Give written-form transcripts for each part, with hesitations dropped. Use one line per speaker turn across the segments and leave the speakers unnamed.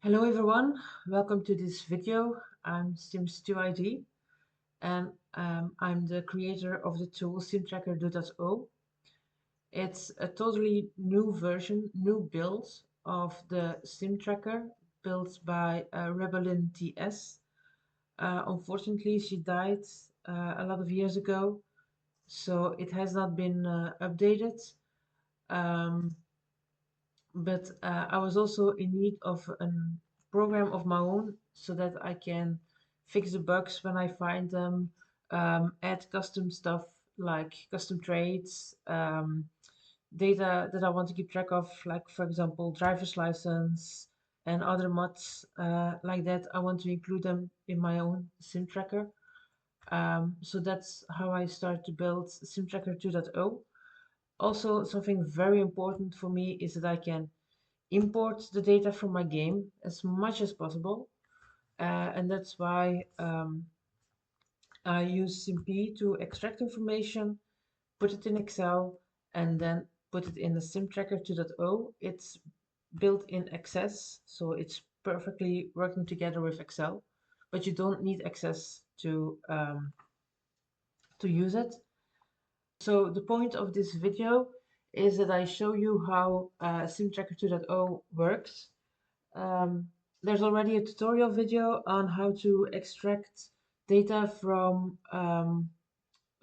Hello everyone, welcome to this video. I'm Sims2ID and I'm the creator of the tool SimTracker 2.0. It's a totally new version, new build of the SimTracker built by Rebelin TS. Unfortunately, she died a lot of years ago, so it has not been updated. Um, but I was also in need of a program of my own so that I can fix the bugs when I find them, add custom stuff like custom traits, data that I want to keep track of, like for example, driver's license and other mods like that. I want to include them in my own sim tracker. So that's how I started to build SimTracker 2.0. Also, something very important for me is that I can import the data from my game as much as possible. And that's why I use SimP to extract information, put it in Excel, and then put it in the SimTracker 2.0. It's built in Access, so it's perfectly working together with Excel, but you don't need Access to use it. So the point of this video is that I show you how SimTracker 2.0 works. There's already a tutorial video on how to extract data from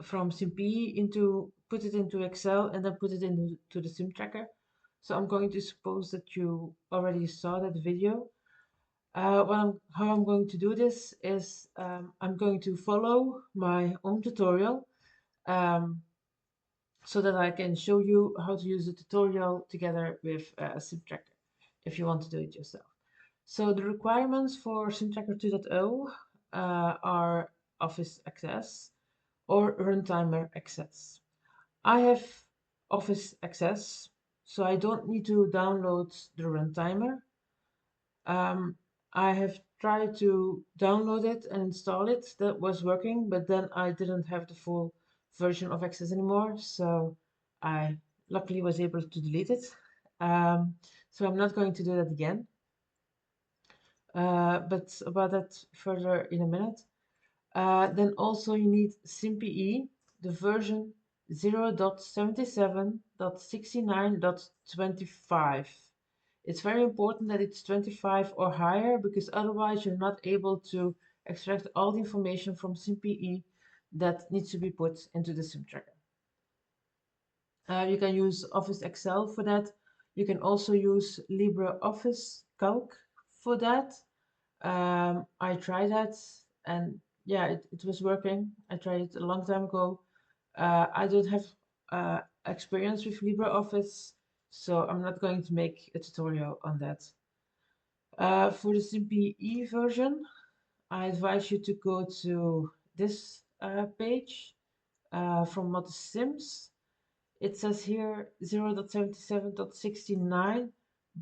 SimP into put it into Excel and then put it into the SimTracker. So I'm going to suppose that you already saw that video. How I'm going to do this is I'm going to follow my own tutorial um, so that I can show you how to use the tutorial together with SimTracker if you want to do it yourself. So the requirements for SimTracker 2.0 are Office Access or Runtimer Access. I have Office Access, so I don't need to download the Runtimer. I have tried to download it and install it. That was working, but then I didn't have the full version of Access anymore, so I luckily was able to delete it. So I'm not going to do that again. But about that further in a minute. Then also you need SimPE, the version 0.77.69.25. It's very important that it's 25 or higher because otherwise you're not able to extract all the information from SimPE that needs to be put into the SimTracker. You can use Office Excel for that. You can also use LibreOffice Calc for that. I tried that and yeah, it was working. I tried it a long time ago. I don't have experience with LibreOffice, so I'm not going to make a tutorial on that. For the SimPE version, I advise you to go to this page from Mod Sims. It says here 0.77.69,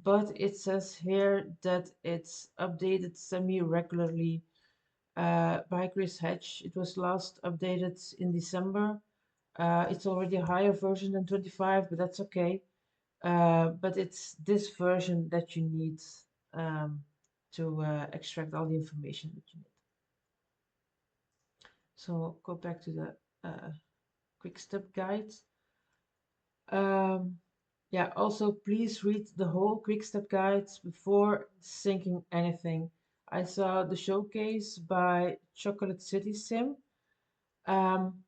but it says here that it's updated semi-regularly by Chris Hedge. It was last updated in December. It's already a higher version than 25, but that's okay. But it's this version that you need to extract all the information that you need. So go back to the quick step guide. Yeah, also please read the whole quick step guides before syncing anything. I saw the showcase by Chocolate City Sim. Um,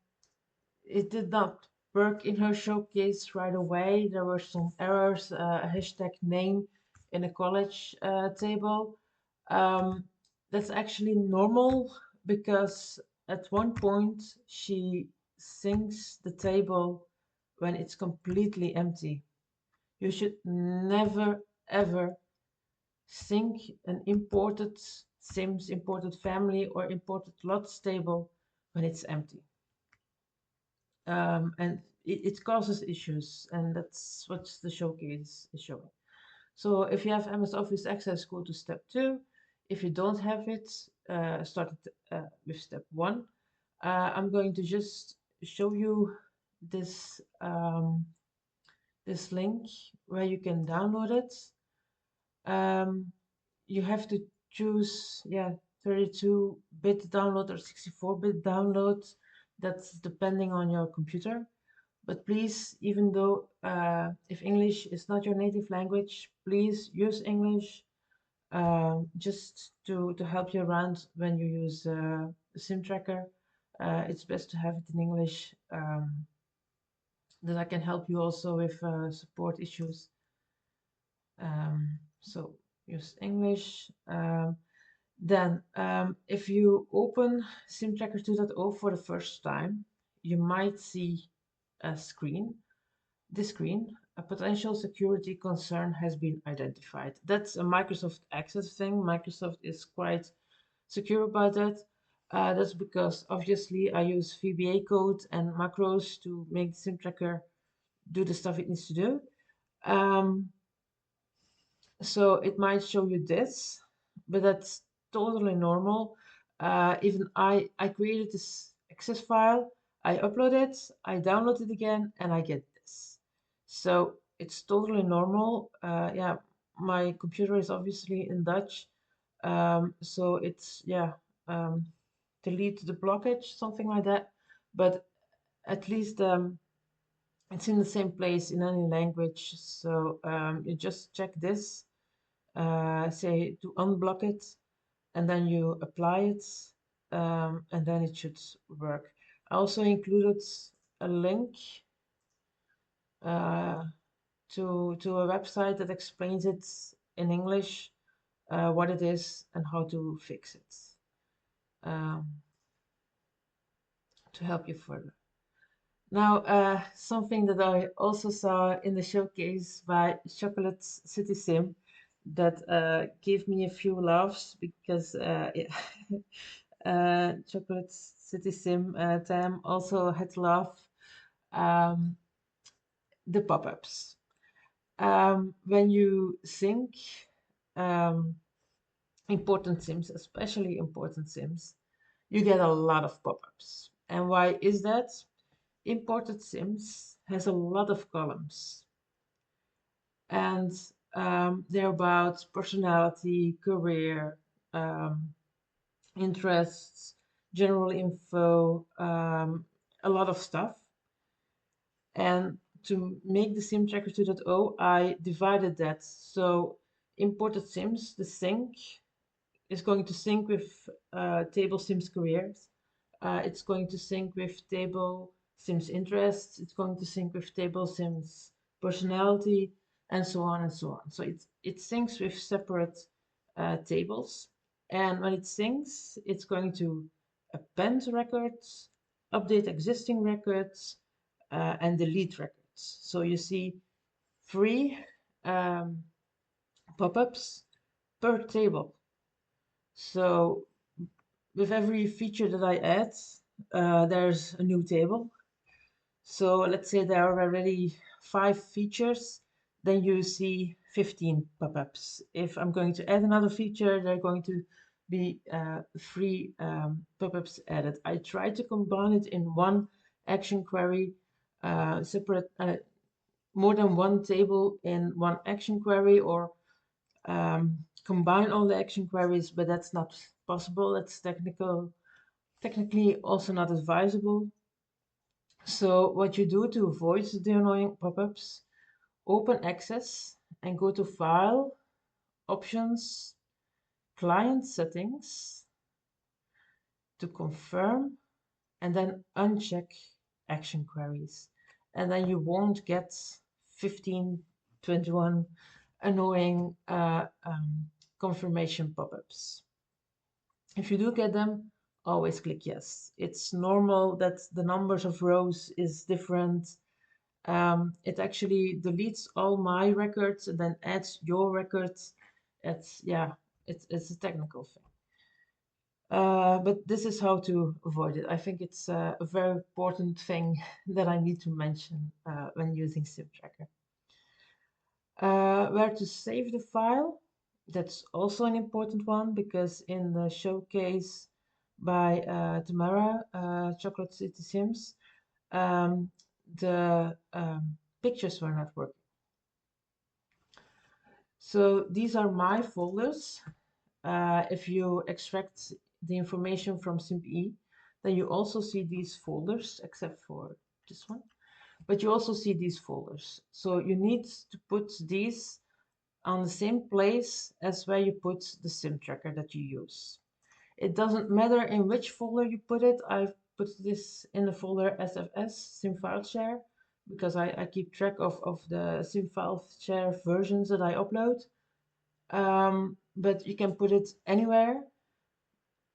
it did not work in her showcase right away. There were some errors, a hashtag name in a college table. That's actually normal because at one point she syncs the table when it's completely empty. You should never ever sync an imported Sims, imported family, or imported lots table when it's empty. And it causes issues, and that's what the showcase is showing. So if you have MS Office Access, go to step 2. If you don't have it, start with step 1. I'm going to just show you this this link where you can download it. Um, you have to choose, yeah, 32-bit download or 64-bit download. That's depending on your computer. But please, even though if English is not your native language, please use English just to help you around when you use SimTracker. It's best to have it in English. That I can help you also with support issues. So use English. Then, if you open SimTracker 2.0 for the first time, you might see a screen. This screen, a potential security concern has been identified. That's a Microsoft Access thing. Microsoft is quite secure about that. That's because obviously I use VBA code and macros to make the SimTracker do the stuff it needs to do. Um, so it might show you this, but that's totally normal. Even I created this access file, I upload it, I download it again, and I get this. So it's totally normal. Yeah, my computer is obviously in Dutch, so it's, yeah, delete the blockage, something like that. But at least it's in the same place in any language. So you just check this, say to unblock it, and then you apply it, and then it should work. I also included a link uh, to a website that explains it in English, what it is and how to fix it, um, to help you further. Now, something that I also saw in the showcase by Chocolate City Sim that gave me a few laughs because yeah, Chocolate City Sim Tam also had to laugh. Um, the pop-ups. When you sync um, important sims, especially important sims, you get a lot of pop-ups. And why is that? Imported sims has a lot of columns, and they're about personality, career, um, interests, general info, a lot of stuff. And to make the SimTracker 2.0, I divided that. So imported sims, the sync, is going to sync with table sims careers. It's going to sync with table sims interests. It's going to sync with table sims personality, and so on and so on. So it syncs with separate tables. And when it syncs, it's going to append records, update existing records, and delete records. So you see 3 um, pop-ups per table. So with every feature that I add, there's a new table. So let's say there are already 5 features, then you see 15 pop-ups. If I'm going to add another feature, there are going to be 3 pop-ups added. I try to combine it in one action query, separate more than one table in one action query, or combine all the action queries, but that's not possible. That's technically also not advisable. So what you do to avoid the annoying pop-ups, open Access and go to File, Options, Client Settings to confirm, and then uncheck action queries. And then you won't get 15, 21 annoying confirmation pop-ups. If you do get them, always click yes. It's normal that the numbers of rows is different. It actually deletes all my records and then adds your records. Yeah, it's a technical thing. But this is how to avoid it. I think it's a very important thing that I need to mention when using SimTracker. Where to save the file, that's also an important one, because in the showcase by Tamara, Chocolate City Sims, the pictures were not working. So these are my folders. if you extract the information from SimPE, then you also see these folders, except for this one, but you also see these folders. So you need to put these on the same place as where you put the SIM tracker that you use. It doesn't matter in which folder you put it. I've put this in the folder SFS, SIM file share, because I keep track of the SIM file share versions that I upload. But you can put it anywhere.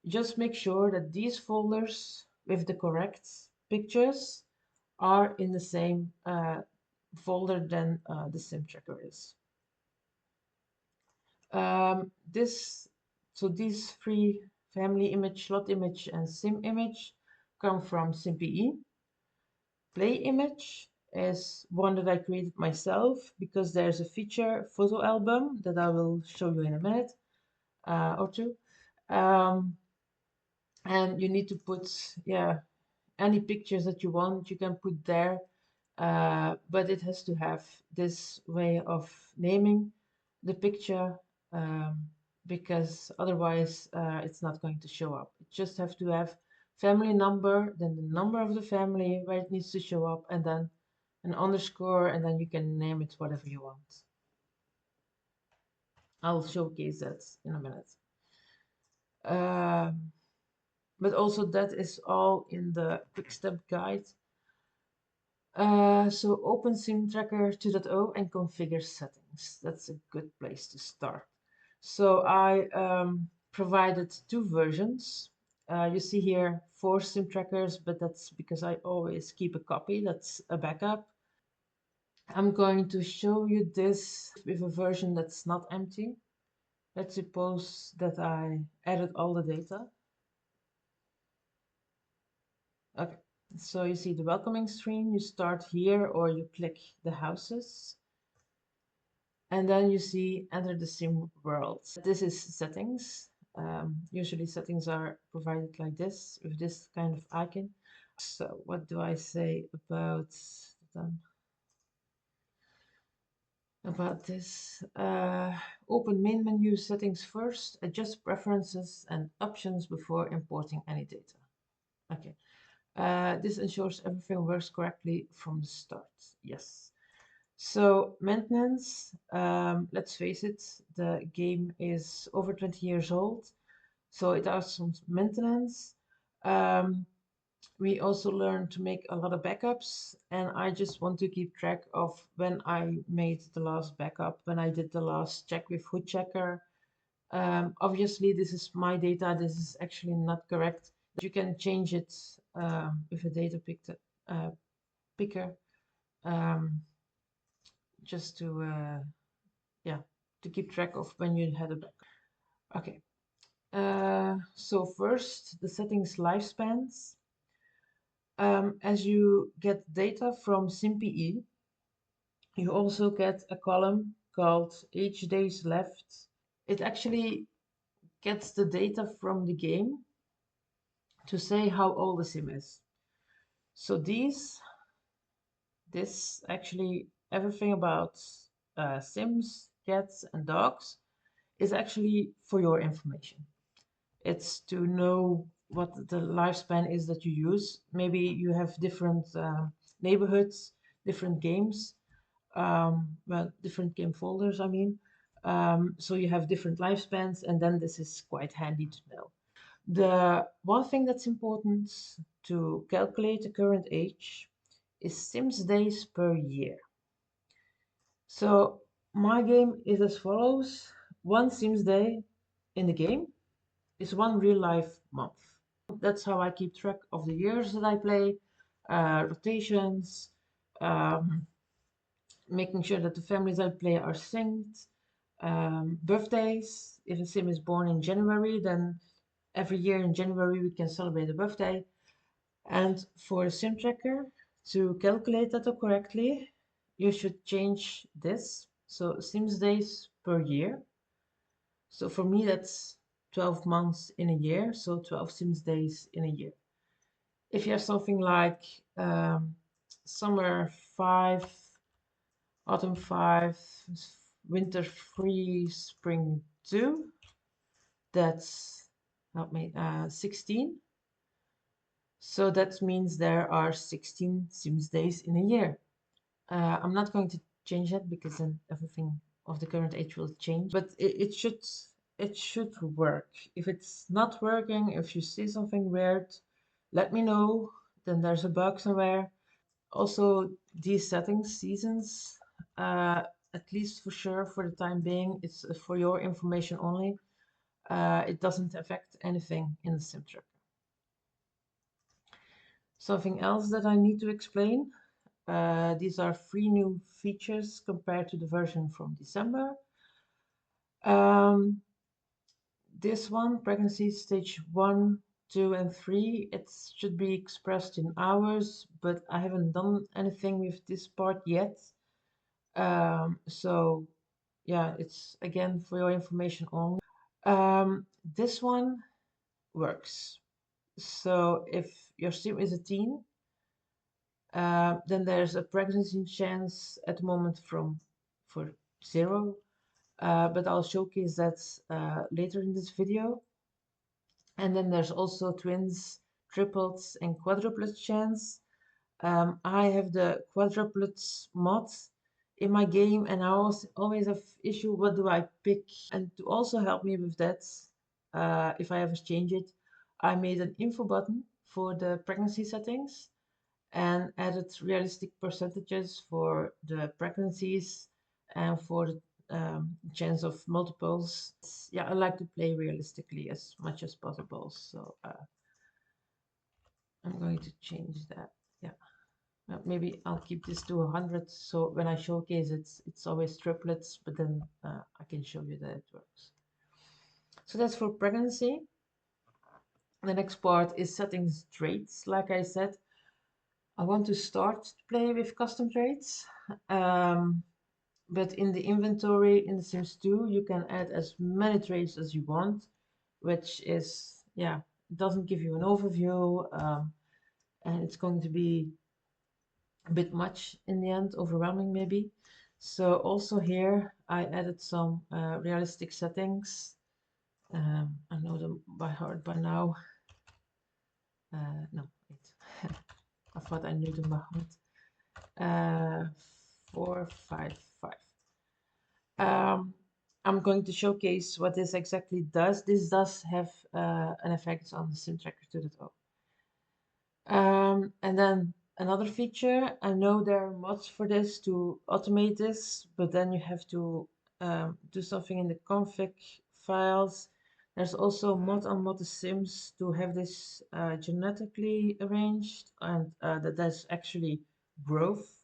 Just make sure that these folders with the correct pictures are in the same folder than the SIM tracker is. So these three, family image, slot image, and sim image, come from SimPE. Play image is one that I created myself because there's a feature photo album that I will show you in a minute or two. And you need to put, yeah, any pictures that you want, you can put there. But it has to have this way of naming the picture, because otherwise it's not going to show up. It just have to have family number, then the number of the family where it needs to show up, and then an underscore, and then you can name it whatever you want. I'll showcase that in a minute. But also that is all in the quick step guide. So open SimTracker 2.0 and configure settings. That's a good place to start. So I provided two versions. You see here 4 SimTrackers, but that's because I always keep a copy. That's a backup. I'm going to show you this with a version that's not empty. Let's suppose that I added all the data. Okay, so you see the welcoming screen. You start here or you click the houses. And then you see enter the sim world. This is settings. Usually settings are provided like this with this kind of icon. So what do I say about them? About this? Open main menu settings first, adjust preferences and options before importing any data. Okay. This ensures everything works correctly from the start. Yes. So maintenance, let's face it, the game is over 20 years old, so it has some maintenance. We also learn to make a lot of backups, and I just want to keep track of when I made the last backup, when I did the last check with Hood Checker. Obviously, this is my data. This is actually not correct. You can change it with a data picker. Just to yeah, to keep track of when you had a backup. Okay, so first the settings lifespans. As you get data from SimPE, you also get a column called H days left. It actually gets the data from the game to say how old the sim is. So this actually, everything about sims, cats, and dogs is actually for your information. It's to know what the lifespan is that you use. Maybe you have different neighborhoods, different games, well, different game folders, I mean. So you have different lifespans, and then this is quite handy to know. The one thing that's important to calculate the current age is Sims days per year. So my game is as follows. One Sims day in the game is one real life month. That's how I keep track of the years that I play, rotations, making sure that the families I play are synced, birthdays. If a sim is born in January, then every year in January we can celebrate a birthday. And for a sim tracker, to calculate that correctly, you should change this. So Sims days per year. So for me, that's 12 months in a year, so 12 Sims days in a year. If you have something like summer 5, autumn 5, winter 3, spring 2, That's help me 16. So that means there are 16 Sims days in a year. I'm not going to change that because then everything of the current age will change. But it should work. If it's not working, if you see something weird, let me know. Then there's a bug somewhere. Also, these settings, seasons, uh, at least for sure for the time being, it's for your information only. It doesn't affect anything in the SimTracker. Something else that I need to explain. These are 3 new features compared to the version from December. Um, this one, pregnancy stage 1, 2, and 3, it should be expressed in hours, but I haven't done anything with this part yet. So yeah, it's again for your information only. This one works. So if your sim is a teen, then there's a pregnancy chance at the moment for 0, but I'll showcase that later in this video. And then there's also twins, triplets, and quadruplets chance. I have the quadruplets mod in my game, and I always have issue what do I pick. And to also help me with that, if I ever change it, I made an info button for the pregnancy settings and added realistic percentages for the pregnancies and for the chance of multiples. Yeah, I like to play realistically as much as possible, so I'm going to change that. Yeah. Maybe I'll keep this to 100, so when I showcase it, it's always triplets, but then I can show you that it works. So that's for pregnancy. The next part is setting traits. Like I said, I want to start to play with custom traits. But in the inventory in The Sims 2, you can add as many traits as you want, which is, yeah, it doesn't give you an overview, and it's going to be a bit much in the end, overwhelming maybe. So also here I added some realistic settings. I know them by heart by now. No, wait. I thought I knew them by heart. 4, 5, 5. I'm going to showcase what this exactly does. This does have an effect on the SimTracker 2.0. And then another feature, I know there are mods for this to automate this, but then you have to do something in the config files. There's also mod on mod sims to have this genetically arranged, and that's actually growth.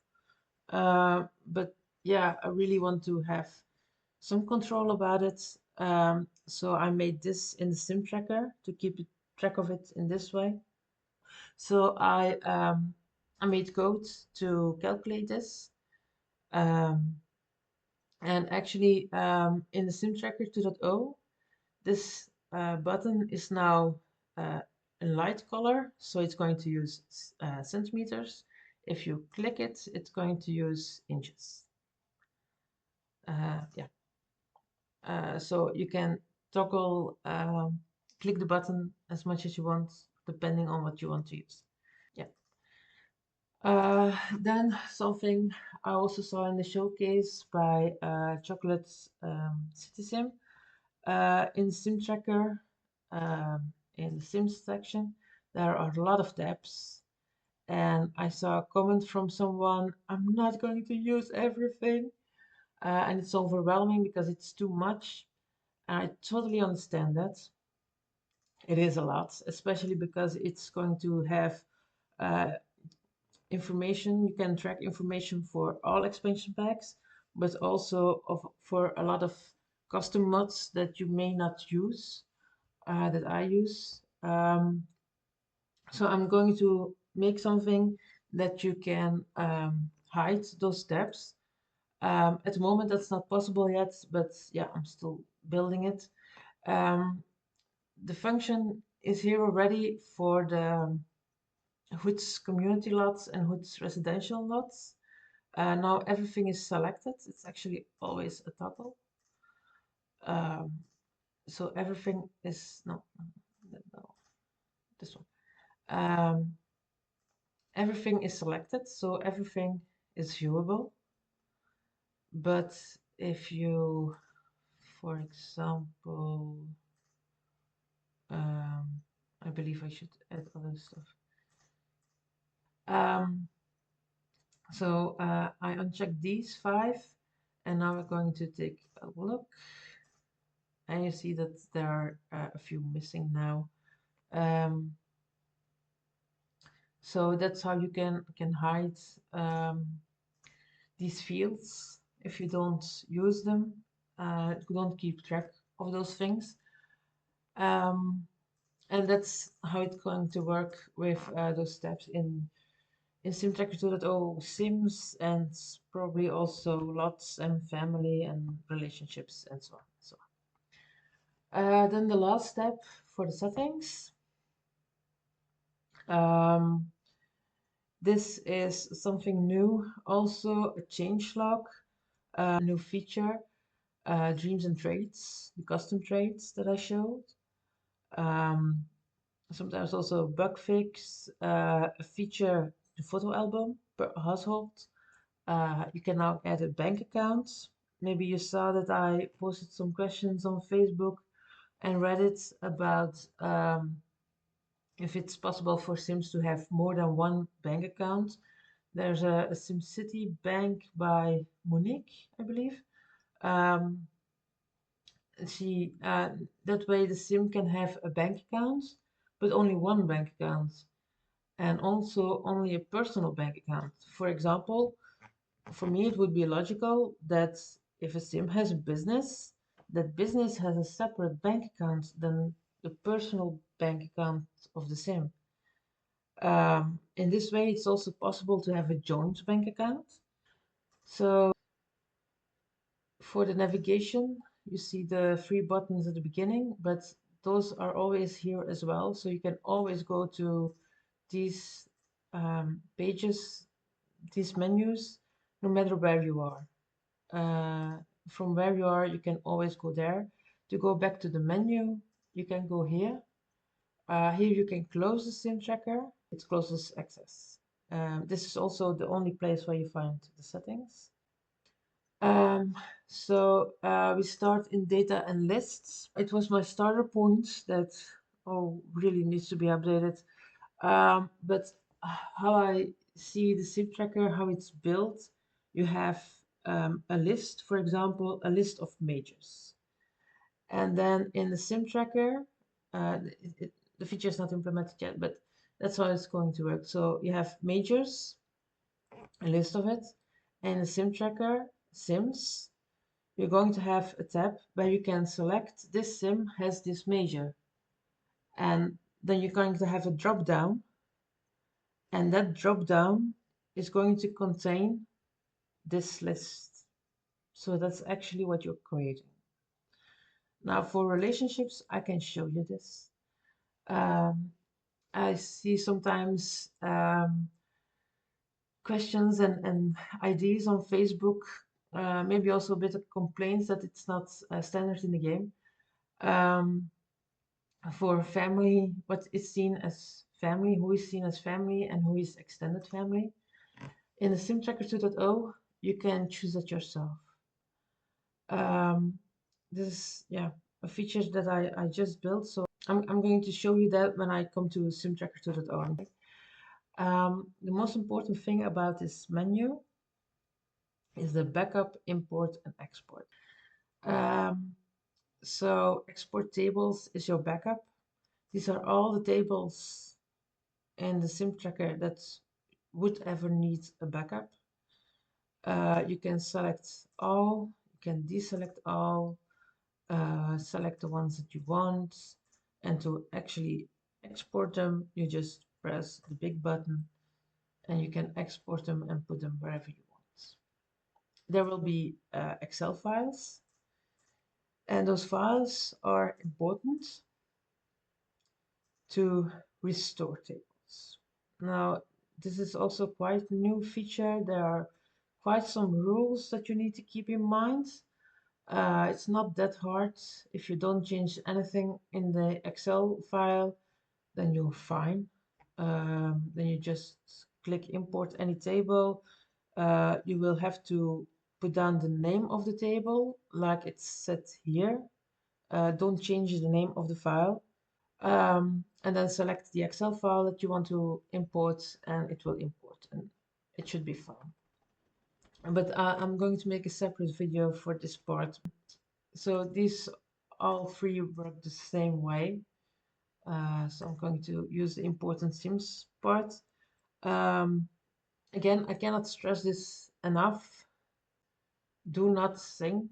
But yeah, I really want to have some control about it. So I made this in the SimTracker to keep track of it in this way. So I made code to calculate this. Um, and actually, in the SimTracker 2.0, this button is now in light color, so it's going to use centimeters. If you click it, it's going to use inches. Yeah. So you can toggle, click the button as much as you want, depending on what you want to use. Yeah. Then something I also saw in the showcase by Chocolate's Citizen. In SimTracker, in the Sims section, there are a lot of tabs. And I saw a comment from someone, I'm not going to use everything. And it's overwhelming because it's too much. I totally understand that. It is a lot, especially because it's going to have uh, information. You can track information for all expansion packs, but also for a lot of custom mods that you may not use, that I use. So I'm going to make something that you can hide those tabs. At the moment, that's not possible yet, but yeah, I'm still building it. The function is here already for the Hoods community lots and Hoods residential lots. Now everything is selected. It's actually always a toggle. Um, So everything is no, this one. Um, Everything is selected, so everything is viewable. But if you, for example, um, I believe I should add other stuff. Um, I unchecked these five, and now we're going to take a look, and you see that there are a few missing now. Um, so that's how you can hide these fields if you don't use them. You don't keep track of those things. Um, and that's how it's going to work with those steps in SimTracker 2.0 Sims, and probably also lots and family and relationships and so on. Then the last step for the settings. Um, this is something new, also a change log, new feature, dreams and traits, the custom traits that I showed. Um, Sometimes also a bug fix, a feature, the photo album per household. You can now add a bank account. Maybe you saw that I posted some questions on Facebook and Reddit about if it's possible for Sims to have more than one bank account. There's a SimCity bank by Monique, I believe. Um, she that way the Sim can have a bank account, but only one bank account, and also only a personal bank account. For example, for me, it would be logical that if a sim has a business, that business has a separate bank account than the personal bank account of the sim. In this way, it's also possible to have a joint bank account. So for the navigation, you see the three buttons at the beginning, but those are always here as well. So you can always go to these pages, these menus, no matter where you are. From where you are, you can always go there. To go back to the menu, you can go here. Here you can close the sim tracker. It closes access. This is also the only place where you find the settings. Um, we start in data and lists. It was my starter point that really needs to be updated. But how I see the SIP tracker, how it's built, you have a list, for example, a list of majors. And then in the SIM tracker, the feature is not implemented yet, but that's how it's going to work. So you have majors, a list of it, and the SIM tracker, Sims, you're going to have a tab where you can select this sim has this major. And then you're going to have a drop down, and that drop down is going to contain this list. So that's actually what you're creating. Now for relationships, I can show you this. Um, I see sometimes questions and ideas on Facebook, maybe also a bit of complaints that it's not standard in the game. For family, what is seen as family, who is seen as family, and who is extended family. In the SimTracker 2.0, you can choose that yourself. This is, yeah, a feature that I just built, so I'm going to show you that when I come to SimTracker 2.0. The most important thing about this menu is the backup, import, and export. So export tables is your backup. These are all the tables in the SimTracker that would ever need a backup. You can select all, you can deselect all, select the ones that you want, and to actually export them, you just press the big button and you can export them and put them wherever you want. There will be Excel files, and those files are important to restore tables. Now, this is also quite a new feature. There are quite some rules that you need to keep in mind. It's not that hard. If you don't change anything in the Excel file, then you're fine. Then you just click import any table. You will have to put down the name of the table like it's set here. Don't change the name of the file. And then select the Excel file that you want to import, and it will import, and it should be fine. But I'm going to make a separate video for this part. So these all three work the same way. So I'm going to use the important Sims part. Um, Again, I cannot stress this enough. Do not sync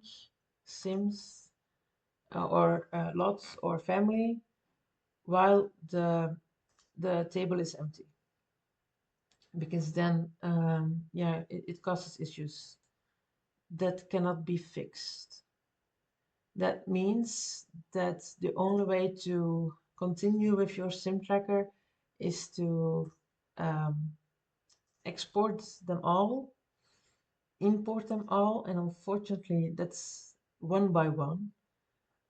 Sims or lots or family while the table is empty, because then yeah, it causes issues that cannot be fixed. That means that the only way to continue with your sim tracker is to um, export them all, import them all, and unfortunately that's one by one.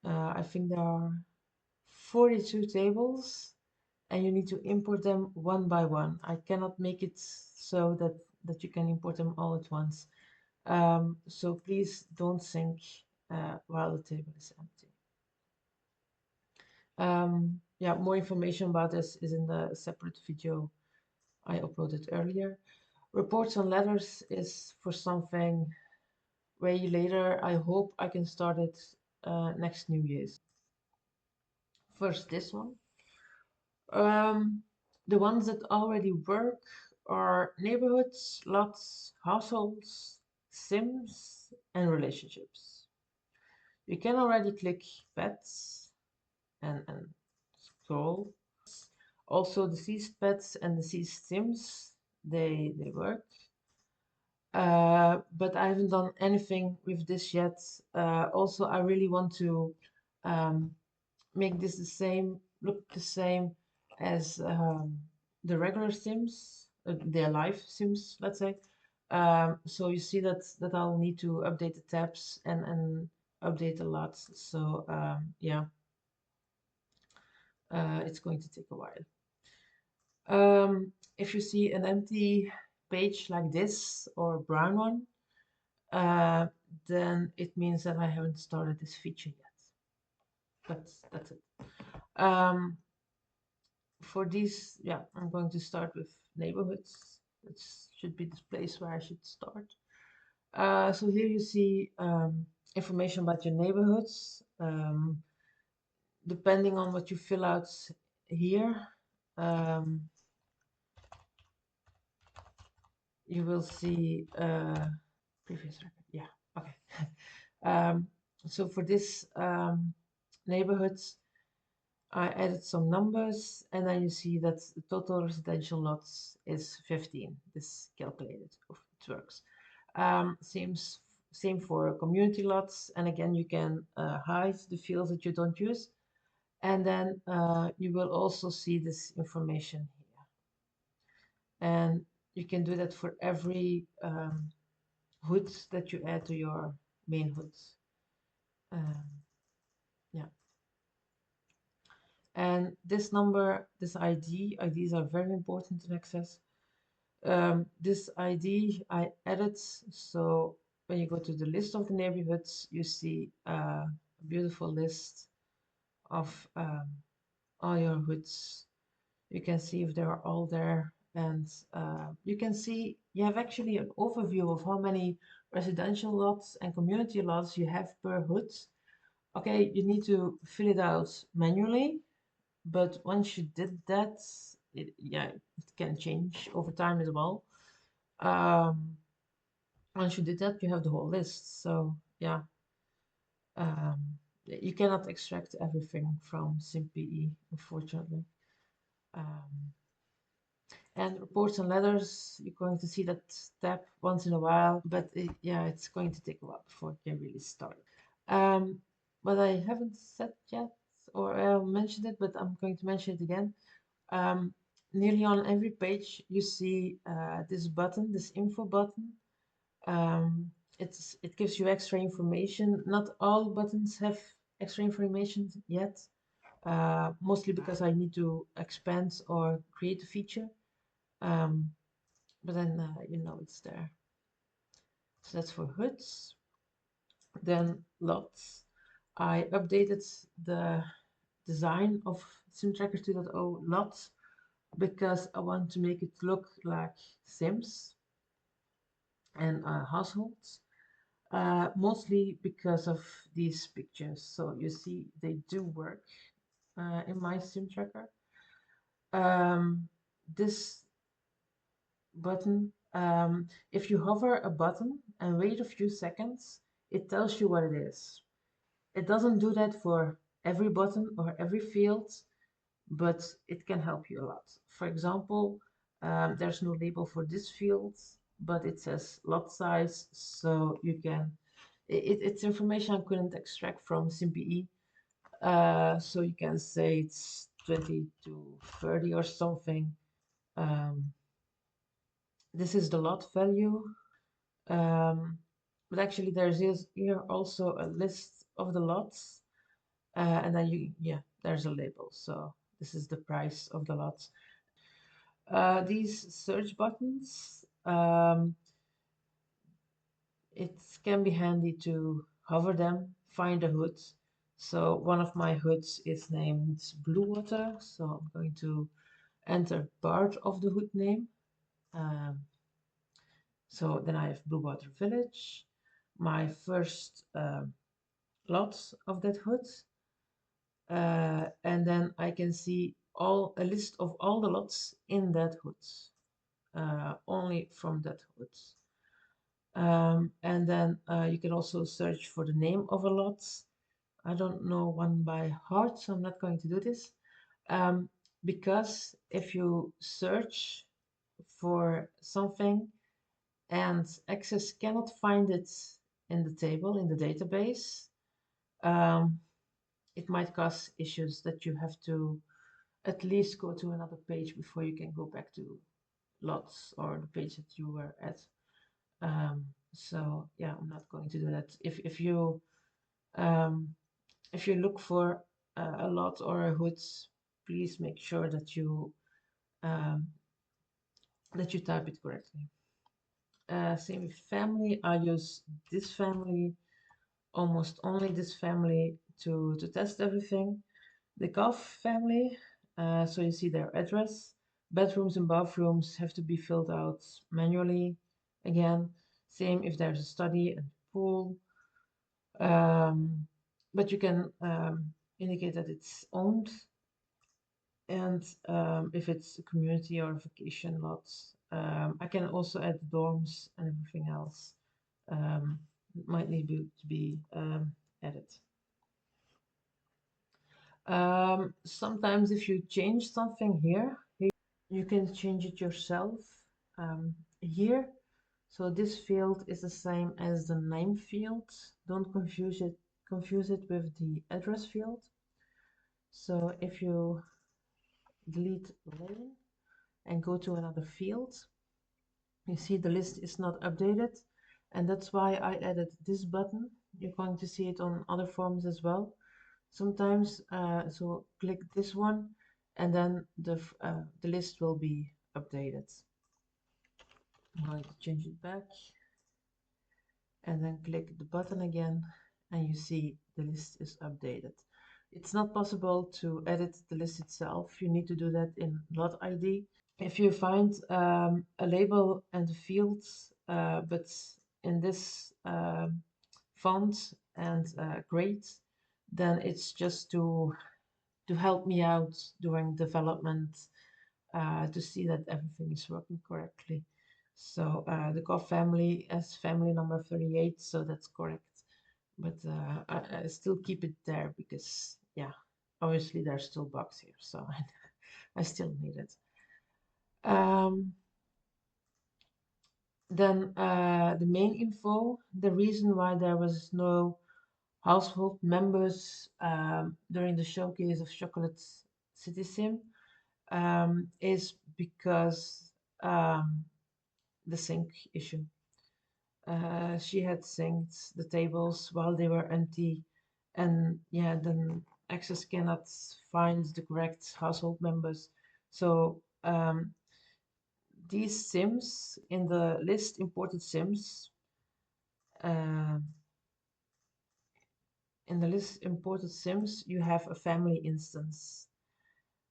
I think there are 42 tables and you need to import them one by one. I cannot make it so that you can import them all at once. So please don't sync while the table is empty. Yeah, more information about this is in the separate video I uploaded earlier. Reports on letters is for something way later. I hope I can start it next New Year's. First, this one. The ones that already work are neighborhoods, lots, households, sims, and relationships. You can already click pets and scroll. Also, deceased pets and deceased sims, they work. But I haven't done anything with this yet. Also, I really want to um, make this the same, look the same as the regular Sims, their live Sims, let's say. So you see that I'll need to update the tabs and update a lot. So yeah, it's going to take a while. If you see an empty page like this or a brown one, uh, then it means that I haven't started this feature yet. But that's it. Um, for these, yeah, I'm going to start with neighborhoods. That should be the place where I should start. So here you see information about your neighborhoods. Depending on what you fill out here, um, you will see previous record. Yeah, okay. um, so for this neighborhoods, I added some numbers, and then you see that the total residential lots is 15. This calculated, it works. Same for community lots, and again you can hide the fields that you don't use, and then you will also see this information here, and you can do that for every hood that you add to your main hoods. Um, yeah. And this number, this IDs are very important in Access. This ID I added, so when you go to the list of the neighborhoods, you see a beautiful list of all your hoods. You can see if they are all there, and you can see you have actually an overview of how many residential lots and community lots you have per hood. Okay, you need to fill it out manually, but once you did that, yeah, it can change over time as well. Um, Once you did that, you have the whole list. So yeah, you cannot extract everything from SimPE, unfortunately. Um, and reports and letters, you're going to see that tab once in a while, but yeah, it's going to take a while before it can really start. What I haven't said yet, or mentioned it, but I'm going to mention it again. Um, Nearly on every page, you see this button, this info button. Um, it gives you extra information. Not all buttons have extra information yet, mostly because I need to expand or create a feature. Um, but then it's there. So that's for hoods. Then lots. I updated the design of SimTracker 2.0 lots because I want to make it look like Sims and households. Mostly because of these pictures. So you see, they do work in my SimTracker. This button, if you hover a button and wait a few seconds, it tells you what it is. It doesn't do that for every button or every field, but it can help you a lot. For example, there's no label for this field, but it says lot size, so you can. It's information I couldn't extract from SimPE, so you can say it's 20 to 30 or something. Um, this is the lot value, um, but actually there's here also a list of the lots, and then there's a label. So this is the price of the lots. These search buttons, it can be handy to hover them, find a hood. So one of my hoods is named Blue Water, so I'm going to enter part of the hood name. Um, so then I have Blue Water Village, my first lot of that hood, and then I can see a list of all the lots in that hood, only from that hood. And then you can also search for the name of a lot. I don't know one by heart, so I'm not going to do this. Um, because if you search for something and Access cannot find it in the table, in the database, um, it might cause issues that you have to at least go to another page before you can go back to lots or the page that you were at. So yeah, I'm not going to do that. Um, if you look for a lot or a hood, please make sure um, that you type it correctly. Same with family. I use this family, almost only this family, to test everything. The golf family, so you see their address. Bedrooms and bathrooms have to be filled out manually. Again, same if there's a study and pool. Um, but you can indicate that it's owned, and if it's a community or a vacation lot. I can also add dorms and everything else. It might need to be added. Sometimes if you change something here, you can change it yourself here. So this field is the same as the name field. Don't confuse it with the address field. So if you delete lane and go to another field, you see the list is not updated, and that's why I added this button. You're going to see it on other forms as well. Sometimes, so click this one, and then the list will be updated. I'm going to change it back, and then click the button again, and you see the list is updated. It's not possible to edit the list itself. You need to do that in Lot ID. If you find a label and the fields, but in this font and grade, then it's just to help me out during development, to see that everything is working correctly. So the core family as family number 38, so that's correct. But I still keep it there because, yeah, obviously there's still bugs here, so I still need it. Then the main info, the reason why there was no household members during the showcase of Chocolate City Sim is because the sync issue. She had synced the tables while they were empty, and yeah, then Access cannot find the correct household members. So these sims in the list imported sims, uh, you have a family instance.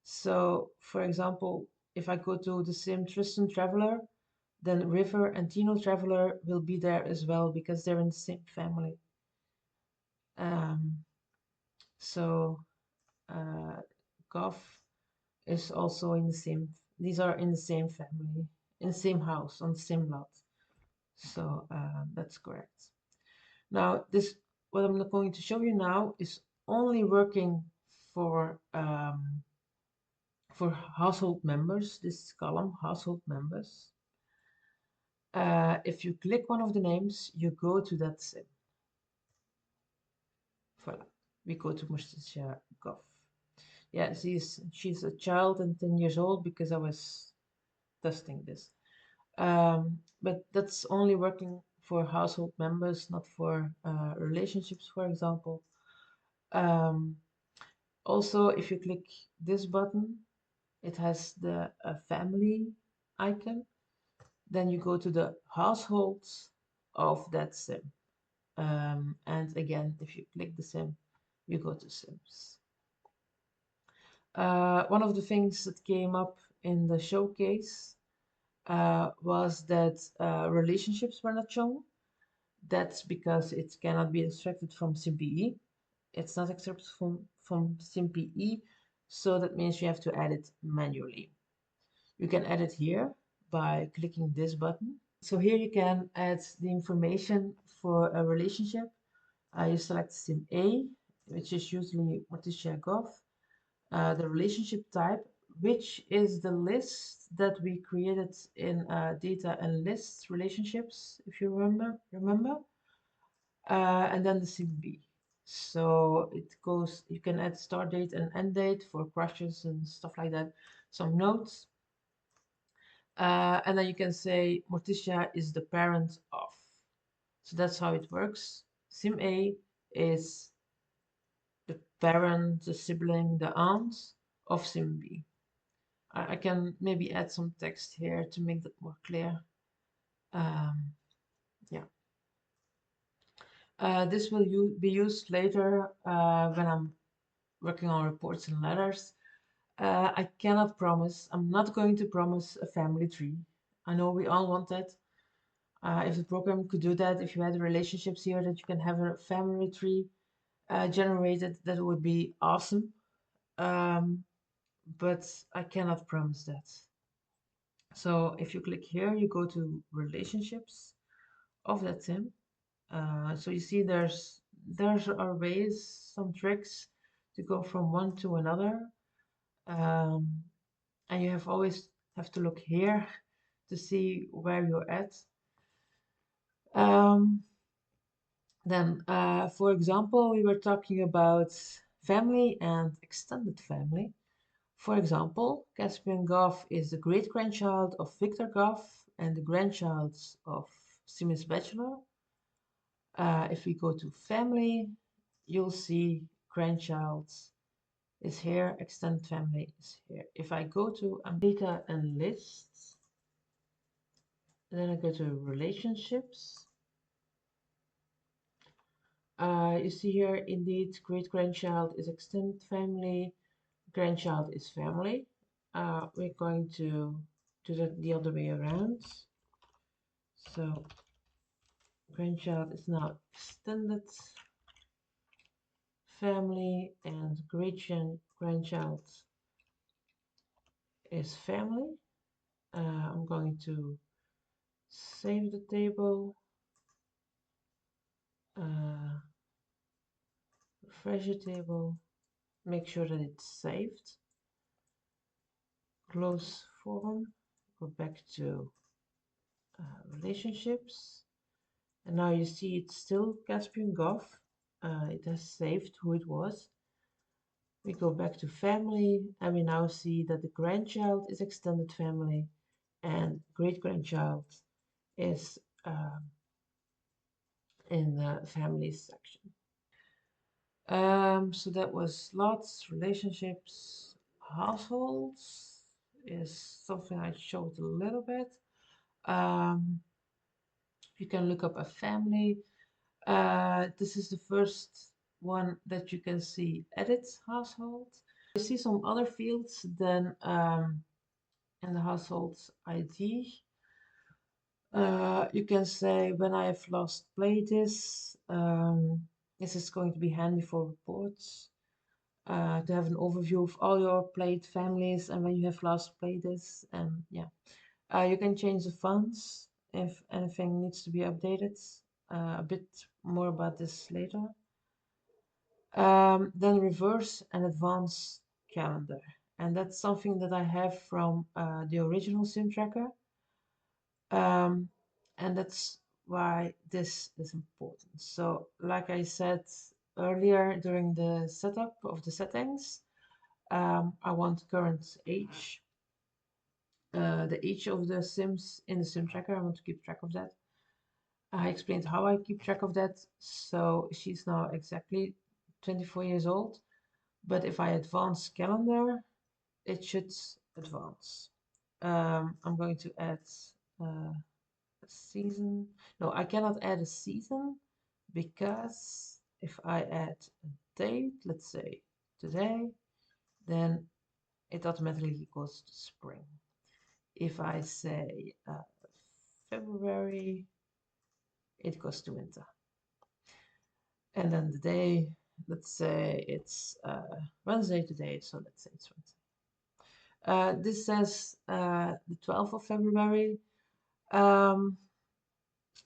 So, for example, if I go to the sim Tristan Traveler, then River and Tino Traveler will be there as well because they're in the same family. Um, so uh, Goff is also in the same. These are in the same family, in the same house, on the same lot. So that's correct. Now, this what I'm going to show you now is only working for household members. This column, household members. If you click one of the names, you go to that sim. Voila. We go to Mustisha Goff. Yeah, she's a child and 10 years old because I was testing this. But that's only working for household members, not for relationships, for example. Um, Also, if you click this button, it has the family icon. Then you go to the households of that sim. And again, if you click the sim, you go to Sims. One of the things that came up in the showcase was that relationships were not shown. That's because it cannot be extracted from SimPE. It's not extracted from SimPE, so that means you have to add it manually. You can add it here by clicking this button. So here you can add the information for a relationship. You select Sim A, which is usually Morticia Gov, the relationship type, which is the list that we created in data and lists relationships, if you remember. And then the CB. So it goes, you can add start date and end date for crushes and stuff like that, some notes. And then you can say Morticia is the parent of. So that's how it works. Sim A is the parent, the sibling, the aunt of Sim B. I can maybe add some text here to make that more clear. Yeah. This will be used later when I'm working on reports and letters. I cannot promise, I'm not going to promise a family tree. I know we all want that. If the program could do that, if you had relationships here that you can have a family tree generated, that would be awesome. But I cannot promise that. So if you click here, you go to relationships of that sim. So you see there's are ways, some tricks to go from one to another. Um, and you always have to look here to see where you're at. Then, for example, we were talking about family and extended family. For example, Caspian Goff is the great-grandchild of Victor Goff and the grandchild of Simis Bachelor. If we go to family, you'll see grandchild is here, extended family is here. If I go to data and lists, then I go to relationships. You see here, indeed, great-grandchild is extended family, grandchild is family. We're going to do that the other way around. So grandchild is now extended family and great-grandchild is family. I'm going to save the table, refresh the table, make sure that it's saved, close form, go back to relationships, and now you see it's still Caspian Goff. It has saved who it was. We go back to family, and we now see that the grandchild is extended family and great-grandchild is in the families section. So that was lots, relationships, households is something I showed a little bit. Um, you can look up a family. This is the first one that you can see, edit household. You see some other fields than in the household ID. You can say when I have last played this. This is going to be handy for reports. To have an overview of all your played families and when you have last played this. And yeah, you can change the fonts if anything needs to be updated. A bit more about this later. Then reverse and advance calendar. And that's something that I have from the original SimTracker. Um, and that's why this is important. So like I said earlier during the setup of the settings, I want current age, the age of the Sims in the SimTracker. I want to keep track of that. I explained how I keep track of that. So she's now exactly 24 years old. But if I advance calendar, it should advance. I'm going to add a season. No, I cannot add a season because if I add a date, let's say today, then it automatically goes to spring. If I say February, it goes to winter. And then the day, let's say it's Wednesday today, so let's say it's Wednesday. This says the 12th of February. Um,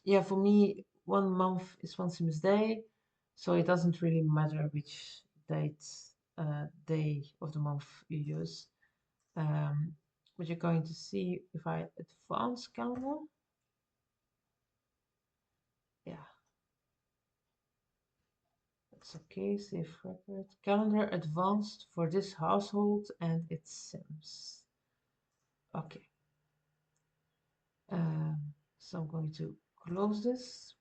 yeah, for me, 1 month is one Sims day, so it doesn't really matter which date, day of the month you use. But you're going to see if I advance calendar. Yeah, that's okay. Save record. Calendar advanced for this household and its Sims. Okay. So I'm going to close this.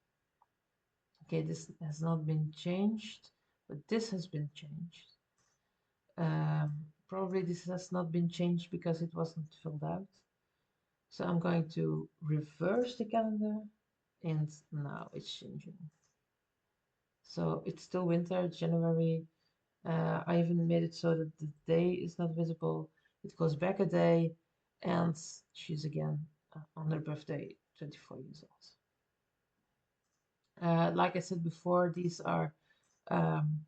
Okay, this has not been changed, but this has been changed. Probably this has not been changed because it wasn't filled out. So I'm going to reverse the calendar and now it's changing. So it's still winter, January. I even made it so that the day is not visible. It goes back a day and she's again on her birthday, 24 years old. Like I said before, these are um,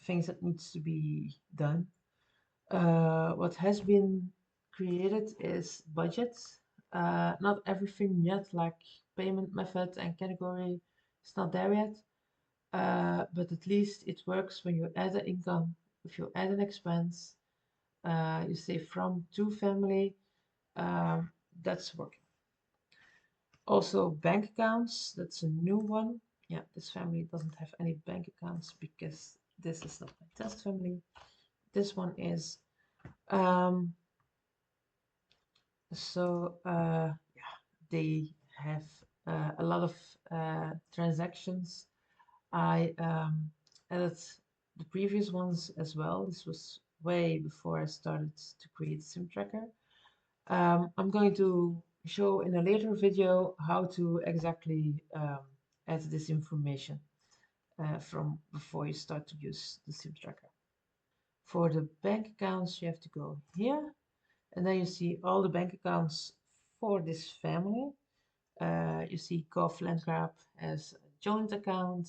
things that needs to be done. What has been created is budgets. Not everything yet, like payment method and category, it's not there yet. But at least it works when you add an income, if you add an expense, you say from to family, that's working. Also bank accounts, that's a new one. Yeah, this family doesn't have any bank accounts because this is not my test family. This one is. Yeah, they have a lot of transactions. I added the previous ones as well. This was way before I started to create SimTracker. I'm going to show in a later video how to exactly add this information from before you start to use the SimTracker. For the bank accounts, you have to go here, and then you see all the bank accounts for this family. You see Gov Landgrab has a joint account,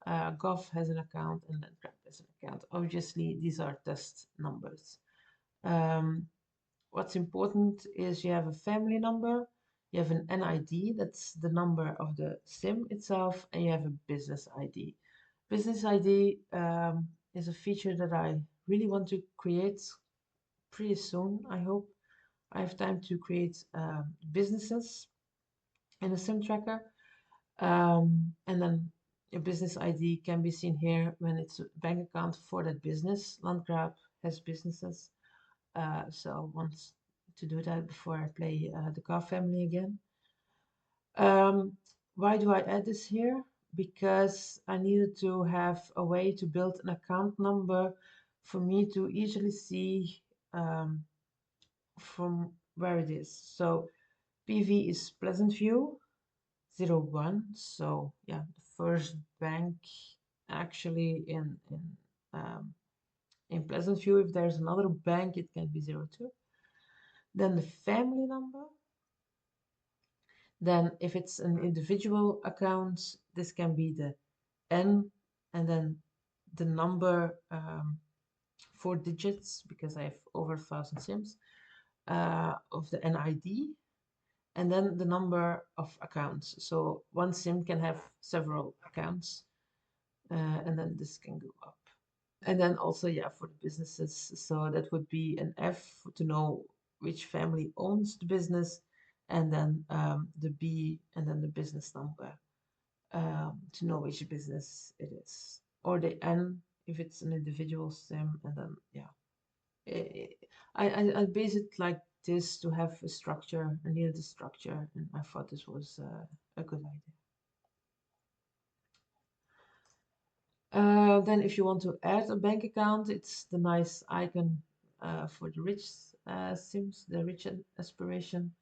Gov has an account, and Landgrab has an account. Obviously, these are test numbers. What's important is you have a family number, you have an NID, that's the number of the SIM itself, and you have a business ID. Business ID is a feature that I really want to create pretty soon, I hope. I have time to create businesses in a SimTracker. And then your business ID can be seen here when it's a bank account for that business. Landgrab has businesses. So I want to do that before I play the car family again. Why do I add this here? because I needed to have a way to build an account number for me to easily see um, from where it is. So PV is Pleasant View 01. So yeah, the first bank actually in Pleasant View. If there's another bank, it can be 02. Then the family number. Then if it's an individual account, this can be the N and then the number, 4 digits, because I have over 1,000 SIMs, of the NID, and then the number of accounts. So one SIM can have several accounts, and then this can go up. And then also, yeah, for the businesses, so that would be an F to know which family owns the business, and then the B, and then the business number, to know which business it is, or the N if it's an individual SIM, and then yeah, I base it like this to have a structure. I needed a structure, and I thought this was a good idea. Then if you want to add a bank account, it's the nice icon for the rich SIMs, the rich aspiration.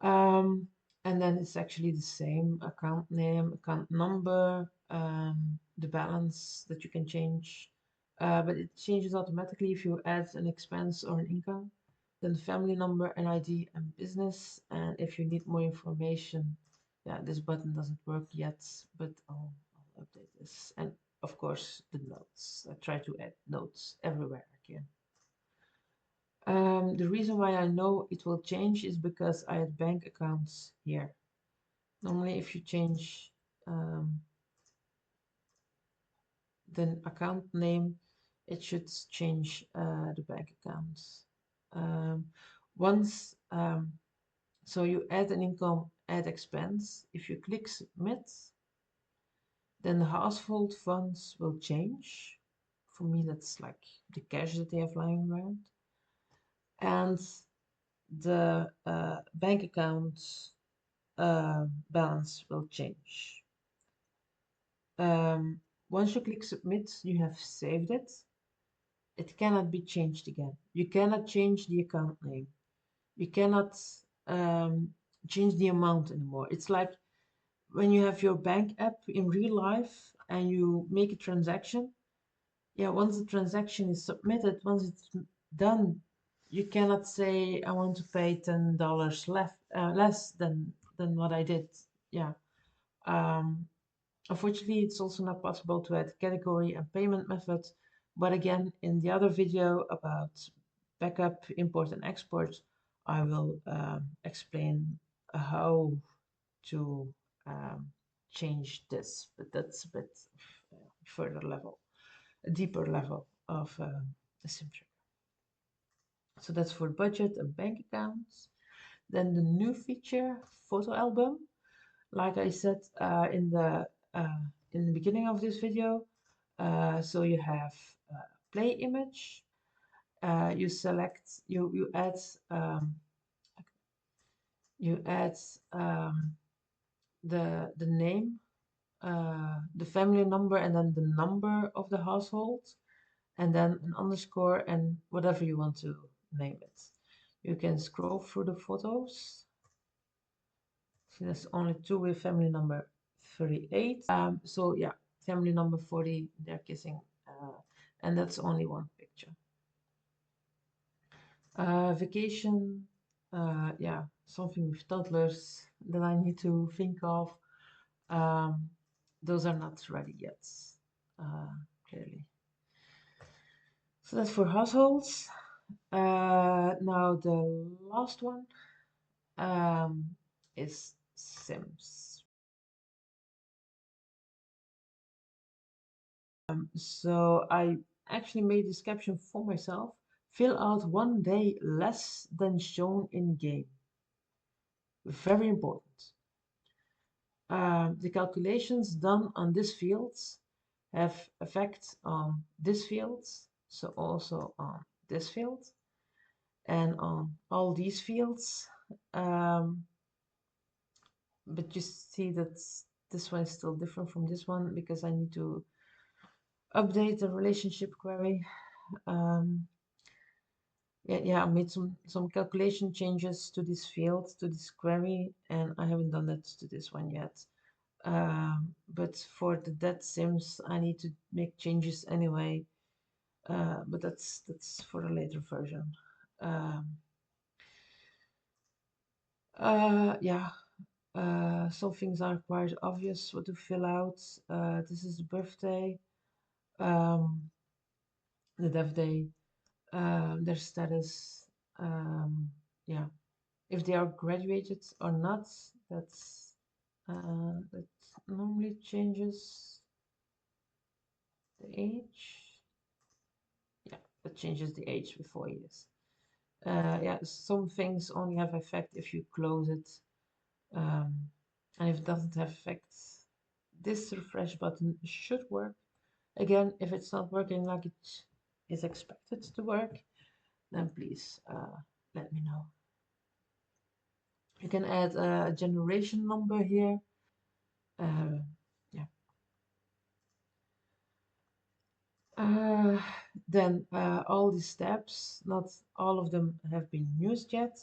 Um, and then it's actually the same account name, account number, the balance that you can change, but it changes automatically if you add an expense or an income. Then family number, NID, and business. And if you need more information, yeah, this button doesn't work yet, but I'll update this. And of course, the notes. I try to add notes everywhere I can. The reason why I know it will change is because I had bank accounts here. Normally, if you change the account name, it should change the bank accounts. Once, so you add an income, add expense. If you click submit, then the household funds will change. For me, that's like the cash that they have lying around. And the bank account balance will change. Once you click submit, you have saved it. It cannot be changed again. You cannot change the account name. You cannot change the amount anymore. It's like when you have your bank app in real life and you make a transaction. Yeah, once the transaction is submitted, once it's done, you cannot say I want to pay $10 less than what I did. Yeah. Unfortunately, it's also not possible to add category and payment method. But again, in the other video about backup, import, and export, I will explain how to change this. But that's a bit further level, a deeper level of SimTracker. So that's for budget and bank accounts. Then the new feature, photo album. Like I said in the beginning of this video, so you have play image. You select, you add the name, the family number, and then the number of the household, and then an underscore and whatever you want to name it. You can scroll through the photos. See, there's only two with family number 38. So yeah, family number 40, they're kissing, and that's only one picture. Vacation, yeah, something with toddlers that I need to think of. Those are not ready yet, clearly. So that's for households. Now the last one is Sims. So I actually made this caption for myself. Fill out 1 day less than shown in game. Very important. The calculations done on this field have effect on this field, so also on this field, and on all these fields. But you see that This one is still different from this one because I need to update the relationship query. Um, yeah, I made some calculation changes to this field, to this query, and I haven't done that to this one yet. But for the dead sims, I need to make changes anyway. But that's for a later version. Um, yeah, some things are quite obvious what to fill out. This is the birthday, um, the death day, their status, yeah, if they are graduated or not. That normally changes the age. Yeah, that changes the age with 4 years. Yeah, some things only have effect if you close it, um, and if it doesn't have effect, this refresh button should work. Again, if it's not working like it is expected to work, then please let me know. You can add a generation number here. Yeah. Uh, then all these steps, not all of them have been used yet.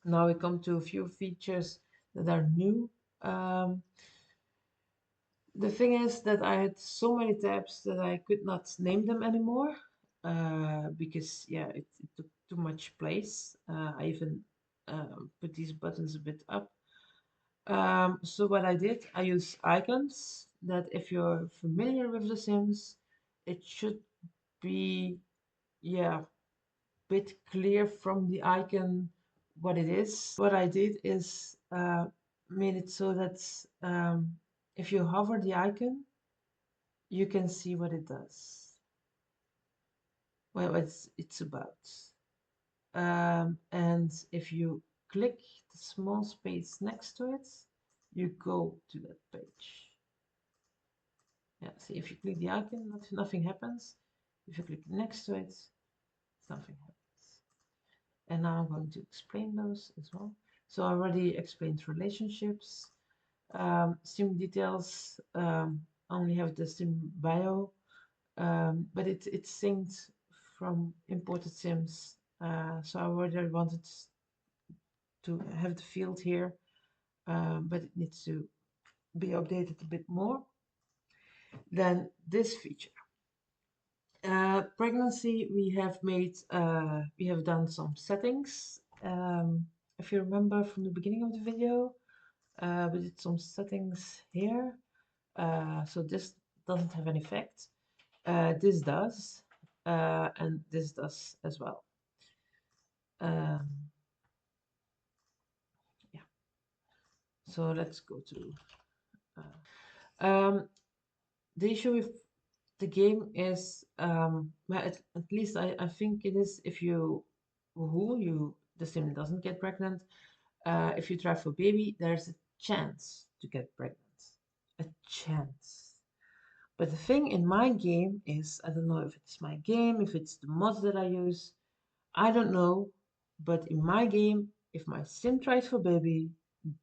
Now we come to a few features that are new. Um, the thing is that I had so many tabs that I could not name them anymore because yeah, it took too much place. I even put these buttons a bit up. So what I did, I use icons that if you're familiar with The Sims, it should be, yeah, bit clear from the icon what it is. What I did is made it so that if you hover the icon, you can see what it does, what it's about. And if you click the small space next to it, you go to that page. Yeah, see, if you click the icon, nothing happens. If you click next to it, something happens. And now I'm going to explain those as well. So I already explained relationships. Sim details only have the sim bio, but it's synced from imported sims. So I already wanted to have the field here, but it needs to be updated a bit more. Then this feature. Pregnancy, we have done some settings. If you remember from the beginning of the video, we did some settings here. So this doesn't have an effect. This does, and this does as well. Um, yeah. So let's go to. The issue with the game is, well, at least I think it is if you the sim doesn't get pregnant. If you try for baby, there's a chance to get pregnant. A chance. But the thing in my game is, I don't know if it's my game, if it's the mods that I use, I don't know. But in my game, if my sim tries for baby,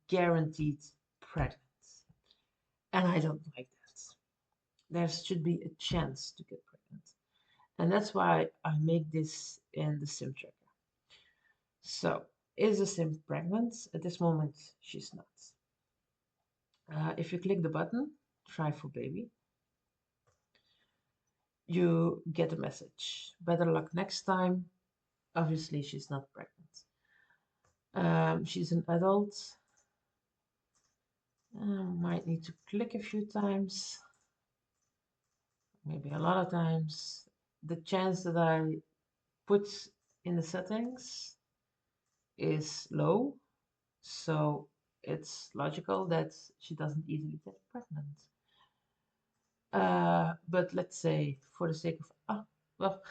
guaranteed pregnant. And I don't like that. There should be a chance to get pregnant. And that's why I make this in the sim tracker. So, is the sim pregnant? At this moment, she's not. If you click the button, try for baby, you get a message. Better luck next time. Obviously, she's not pregnant. She's an adult. Might need to click a few times, maybe a lot of times. The chance that I put in the settings is low, so it's logical that she doesn't easily get pregnant. But let's say for the sake of, well,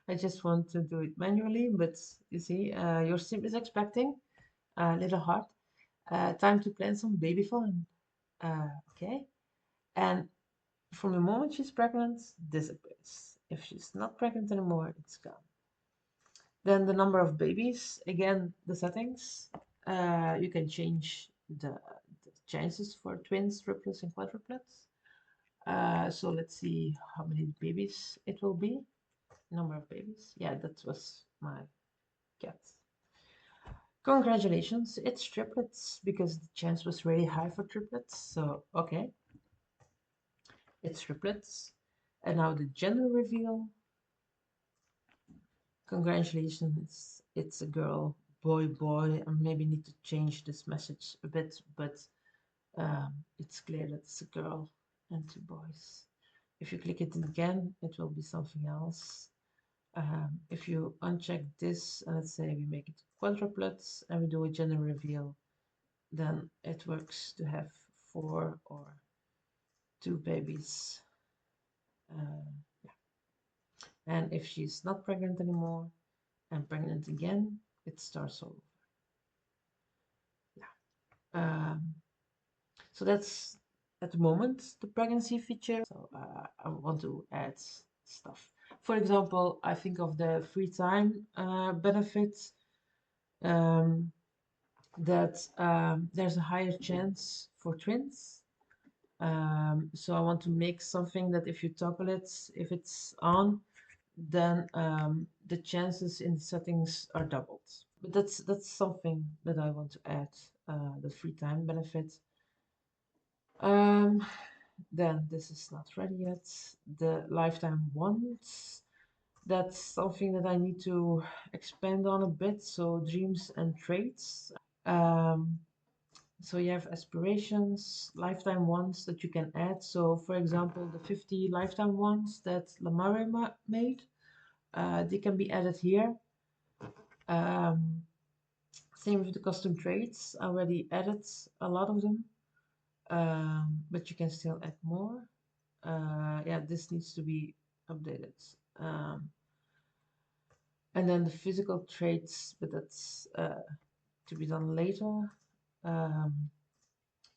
I just want to do it manually, but you see, your sim is expecting a little heart. Time to plan some baby fun. Okay. And from the moment she's pregnant, disappears. If she's not pregnant anymore, it's gone. Then the number of babies, again, the settings. You can change the chances for twins, triplets, and quadruplets. So let's see how many babies it will be. Number of babies. Yeah, that was my cat. Congratulations, it's triplets because the chance was really high for triplets. So, okay, it's triplets. And now the gender reveal. Congratulations, it's a girl, boy, boy. I maybe need to change this message a bit, but it's clear that it's a girl and two boys. If you click it again, it will be something else. If you uncheck this, and let's say we make it quadruplets and we do a gender reveal, then it works to have 4 or 2 babies. Yeah. And if she's not pregnant anymore and pregnant again, it starts all over. Yeah. So that's at the moment the pregnancy feature. So I want to add stuff. For example, I think of the free time benefits. That there's a higher chance for twins. So I want to make something that if you toggle it, if it's on, then the chances in the settings are doubled. But that's something that I want to add, the free time benefit. Um, then this is not ready yet. The lifetime ones. That's something that I need to expand on a bit. So dreams and traits. Um, So you have aspirations, lifetime ones that you can add. So for example, the 50 lifetime ones that Lamare made, they can be added here. Um, Same with the custom traits. I already added a lot of them, but you can still add more. Yeah, this needs to be updated. And then the physical traits, but that's to be done later.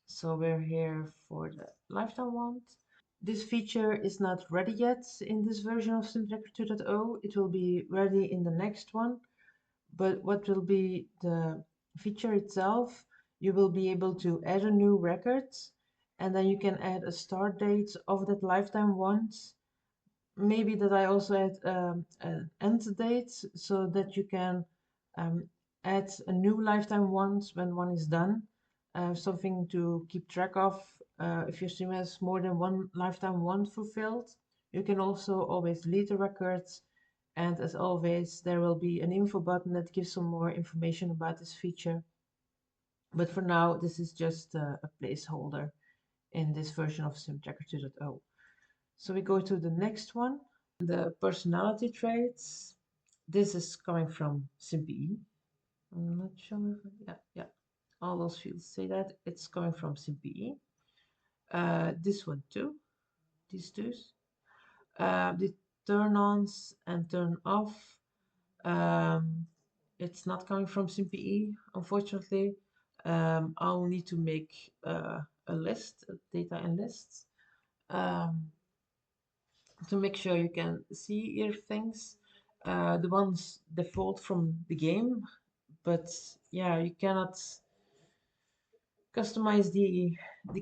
So we're here for the lifetime ones. This feature is not ready yet in this version of SimTracker 2.0. It will be ready in the next one. But what will be the feature itself, you will be able to add a new record and then you can add a start date of that lifetime once. Maybe that I also add an end date so that you can um, add a new lifetime once when one is done. Something to keep track of. If your stream has more than one lifetime one fulfilled, you can also always delete the records. And as always, there will be an info button that gives some more information about this feature. But for now, this is just a placeholder in this version of SimTracker 2.0. So we go to the next one, the personality traits. This is coming from SimPE. I'm not sure if, yeah, all those fields say that. It's coming from SimPE. This one too, these two. The turn-ons and turn-off. It's not coming from SimPE, unfortunately. I'll need to make a list, data and lists. To make sure you can see your things. The ones default from the game, but yeah, you cannot customize the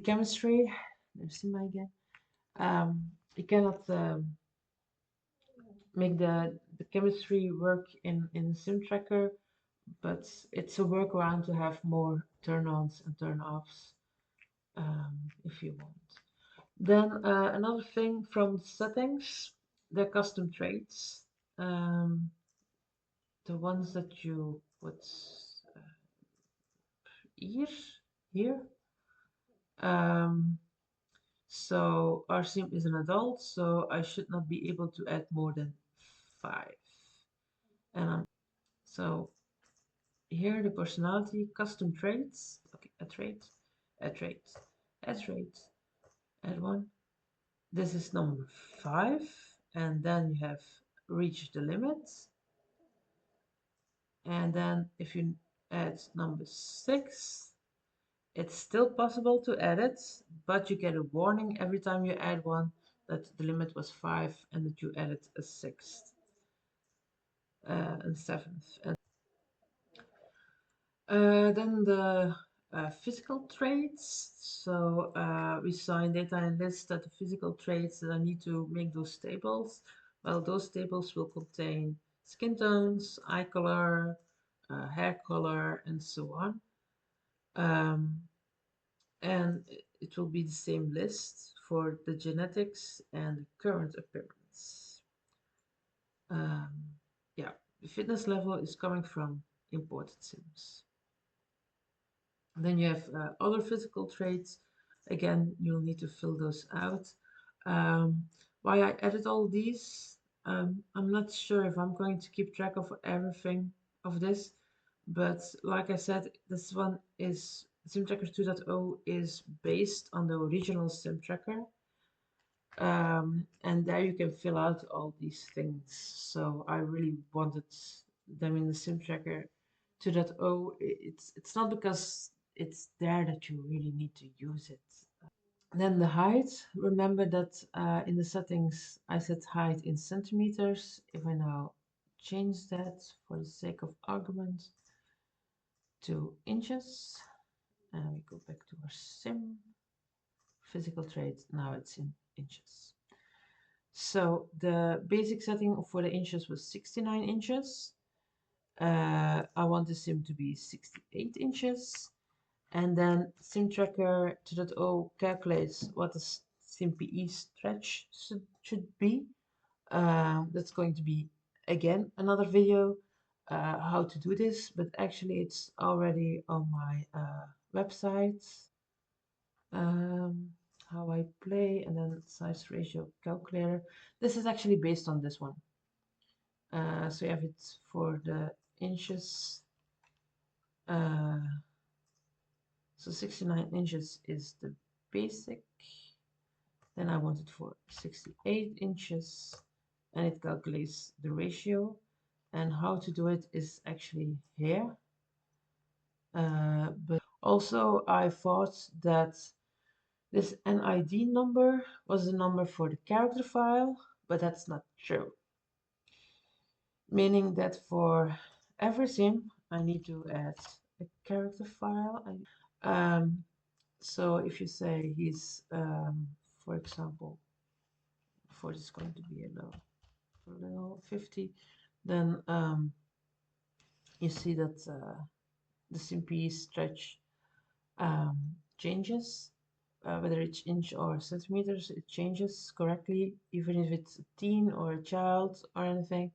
chemistry. There's Sima again. You cannot make the chemistry work in SimTracker, but it's a workaround to have more turn-ons and turn-offs if you want. Then another thing from settings, the custom traits, the ones that you put here, here. So our sim is an adult, so I should not be able to add more than 5. And so here the personality, custom traits. Okay, a trait, a trait, a trait, add one. This is number 5, and then you have reached the limit. And then if you add number 6, it's still possible to add it, but you get a warning every time you add one that the limit was 5 and that you added a 6th and 7th. And then the physical traits. So we saw in data and list that the physical traits that I need to make those tables. Well, those tables will contain skin tones, eye color, hair color, and so on. Um, and it will be the same list for the genetics and the current appearance. Um, yeah, the fitness level is coming from imported sims. Then you have other physical traits. Again, you'll need to fill those out. Why I added all these, I'm not sure if I'm going to keep track of everything of this, but like I said, this one is SimTracker 2.0 is based on the original SimTracker. And there you can fill out all these things. So I really wanted them in the SimTracker 2.0. It's not because it's there that you really need to use it. Then the height, remember that in the settings I set height in centimeters. If I now change that for the sake of argument to inches, and we go back to our sim, physical trait, now it's in inches. So the basic setting for the inches was 69 inches. I want the sim to be 68 inches. And then SimTracker 2.0 calculates what the SimPE stretch should be. That's going to be, again, another video how to do this, but actually it's already on my website. How I play, and then size ratio calculator. This is actually based on this one. So you have it for the inches. So 69 inches is the basic. Then I want it for 68 inches, and it calculates the ratio. And how to do it is actually here. But also I thought that this NID number was the number for the character file, but that's not true. Meaning that for every sim, I need to add a character file. So if you say he's, for example, for this is going to be a level 50, then you see that the simpy stretch changes. Whether it's inch or centimeters, it changes correctly, even if it's a teen or a child or anything,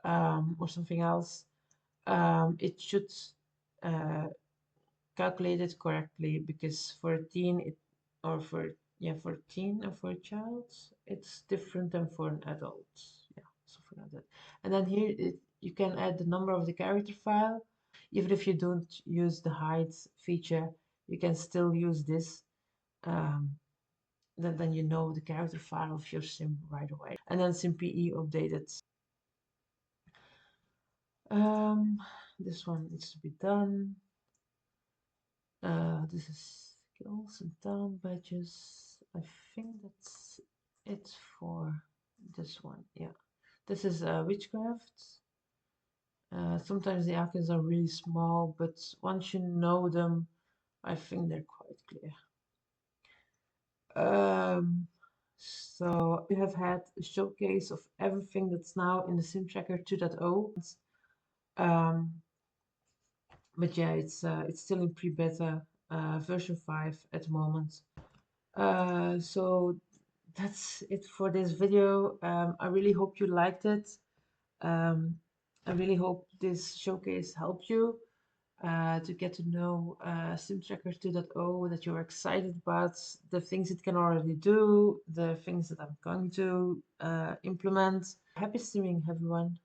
or something else. It should calculate it correctly, because for a teen, for a teen or for a child, it's different than for an adult. Yeah, something like that. And then here you can add the number of the character file. Even if you don't use the hide feature, you can still use this. Then you know the character file of your sim right away. And then SimPE updated. This one needs to be done. This is skills and talent badges. I think that's it for this one. Yeah, this is witchcraft. Sometimes the icons are really small, but once you know them, I think they're quite clear. So you have had a showcase of everything that's now in the SimTracker 2.0. But yeah, it's still in pre-beta version 5 at the moment. So that's it for this video. I really hope you liked it. I really hope this showcase helped you to get to know SimTracker 2.0, that you're excited about the things it can already do, the things that I'm going to implement. Happy streaming, everyone.